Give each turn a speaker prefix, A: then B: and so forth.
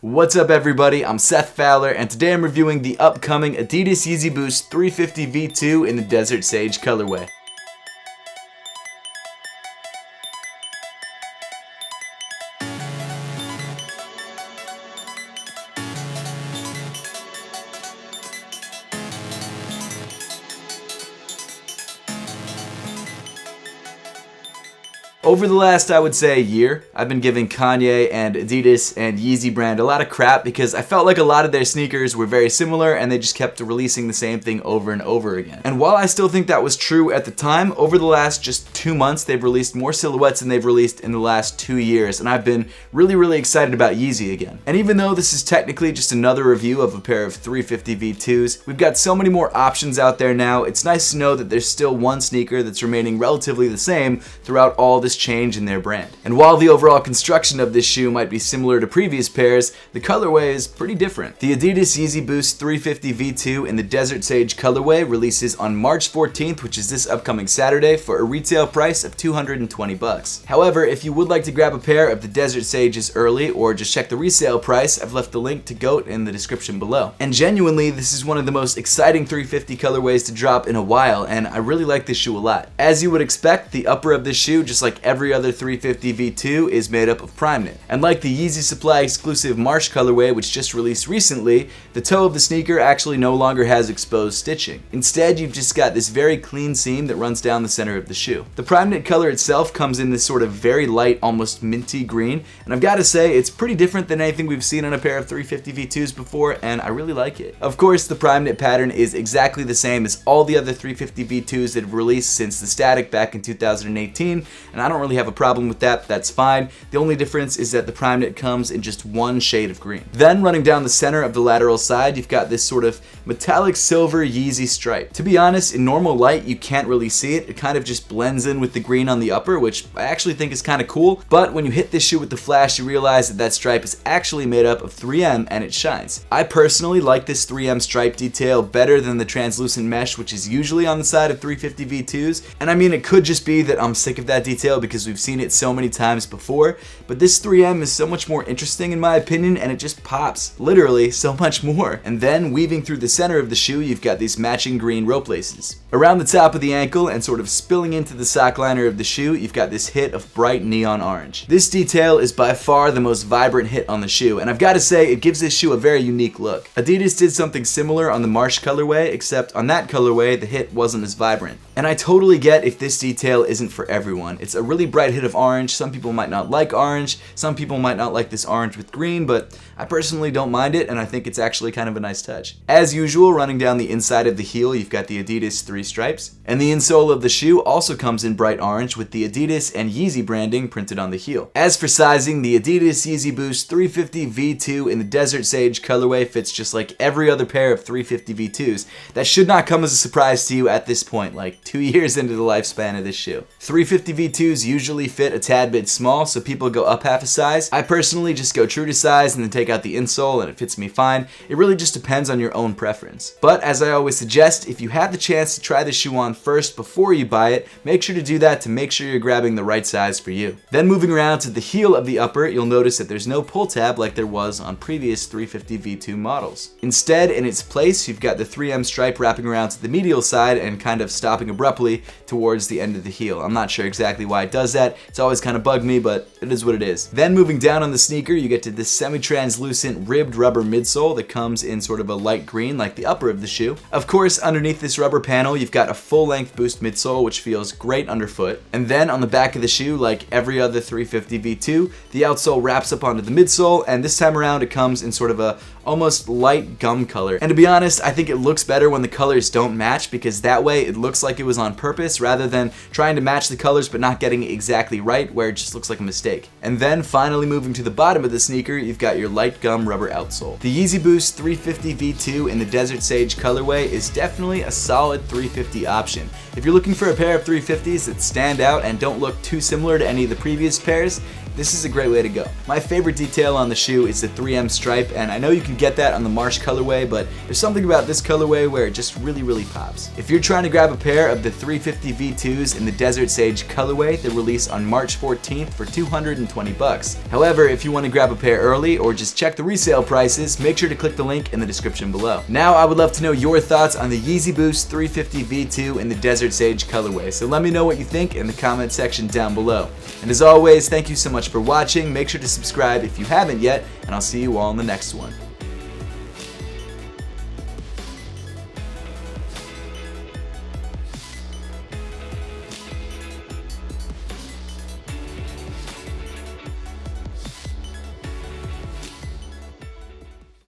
A: What's up everybody, I'm Seth Fowler and today I'm reviewing the upcoming Adidas YEEZY Boost 350 V2 in the Desert Sage colorway. Over the last, I would say, year, I've been giving Kanye and Adidas and Yeezy brand a lot of crap because I felt like a lot of their sneakers were very similar and they just kept releasing the same thing over and over again. And while I still think that was true at the time, over the last just 2 months, they've released more silhouettes than they've released in the last 2 years, and I've been really excited about Yeezy again. And even though this is technically just another review of a pair of 350 V2s, we've got so many more options out there now, it's nice to know that there's still one sneaker that's remaining relatively the same throughout all this change in their brand. And while the overall construction of this shoe might be similar to previous pairs, the colorway is pretty different. The Adidas YEEZY Boost 350 V2 in the Desert Sage colorway releases on March 14th, which is this upcoming Saturday, for a retail price of $220. However, if you would like to grab a pair of the Desert Sages early or just check the resale price, I've left the link to GOAT in the description below. And genuinely, this is one of the most exciting 350 colorways to drop in a while, and I really like this shoe a lot. As you would expect, the upper of this shoe, just like every other 350 V2, is made up of prime knit. And like the Yeezy Supply exclusive Marsh colorway, which just released recently, the toe of the sneaker actually no longer has exposed stitching. Instead, you've just got this very clean seam that runs down the center of the shoe. The prime knit color itself comes in this sort of very light, almost minty green, and I've got to say, it's pretty different than anything we've seen on a pair of 350 V2s before, and I really like it. Of course, the prime knit pattern is exactly the same as all the other 350 V2s that have released since the Static back in 2018, and I don't really have a problem with that. That's fine. The only difference is that the prime knit comes in just one shade of green. Then running down the center of the lateral side, you've got this sort of metallic silver Yeezy stripe. To be honest, in normal light you can't really see it. It kind of just blends in with the green on the upper, which I actually think is kind of cool, but when you hit this shoe with the flash, you realize that that stripe is actually made up of 3M and it shines. I personally like this 3M stripe detail better than the translucent mesh, which is usually on the side of 350 V2s, and I mean, it could just be that I'm sick of that detail because we've seen it so many times before, but this 3M is so much more interesting in my opinion, and it just pops, literally so much more. And then weaving through the center of the shoe, you've got these matching green rope laces. Around the top of the ankle and sort of spilling into the sock liner of the shoe, you've got this hit of bright neon orange. This detail is by far the most vibrant hit on the shoe, and I've got to say, it gives this shoe a very unique look. Adidas did something similar on the Marsh colorway, except on that colorway, the hit wasn't as vibrant. And I totally get if this detail isn't for everyone. It's a really bright hit of orange. Some people might not like orange, some people might not like this orange with green, but I personally don't mind it, and I think it's actually kind of a nice touch. As usual, running down the inside of the heel, you've got the Adidas 3 stripes, and the insole of the shoe also comes in bright orange with the Adidas and Yeezy branding printed on the heel. As for sizing, the Adidas YEEZY Boost 350 V2 in the Desert Sage colorway fits just like every other pair of 350 V2s. That should not come as a surprise to you at this point, like 2 years into the lifespan of this shoe. 350 V2s usually fit a tad bit small, so people go up half a size. I personally just go true to size and then take out the insole and it fits me fine. It really just depends on your own preference. But as I always suggest, if you have the chance to try the shoe on first before you buy it, make sure to do that to make sure you're grabbing the right size for you. Then moving around to the heel of the upper, you'll notice that there's no pull tab like there was on previous 350 V2 models. Instead, in its place, you've got the 3M stripe wrapping around to the medial side and kind of stopping abruptly towards the end of the heel. I'm not sure exactly why it does that. It's always kind of bugged me, but it is what it is. Then moving down on the sneaker, you get to this semi-translucent ribbed rubber midsole that comes in sort of a light green like the upper of the shoe. Of course, underneath this rubber panel, you've got a full-length Boost midsole, which feels great underfoot. And then on the back of the shoe, like every other 350 V2, the outsole wraps up onto the midsole, and this time around it comes in sort of a almost light gum color. And to be honest, I think it looks better when the colors don't match, because that way it looks like it was on purpose rather than trying to match the colors but not getting it exactly right, where it just looks like a mistake. And then finally moving to the bottom of the sneaker, you've got your light gum rubber outsole. The YEEZY Boost 350 V2 in the Desert Sage colorway is definitely a solid 350 option. If you're looking for a pair of 350s that stand out and don't look too similar to any of the previous pairs, this is a great way to go. My favorite detail on the shoe is the 3M stripe, and I know you can get that on the Marsh colorway, but there's something about this colorway where it just really pops. If you're trying to grab a pair of the 350 V2s in the Desert Sage colorway, they release on March 14th for $220. However, if you want to grab a pair early or just check the resale prices, make sure to click the link in the description below. Now I would love to know your thoughts on the Yeezy Boost 350 V2 in the Desert Sage colorway, so let me know what you think in the comment section down below. And as always, thank you so much for watching. Make sure to subscribe if you haven't yet, and I'll see you all in the next one.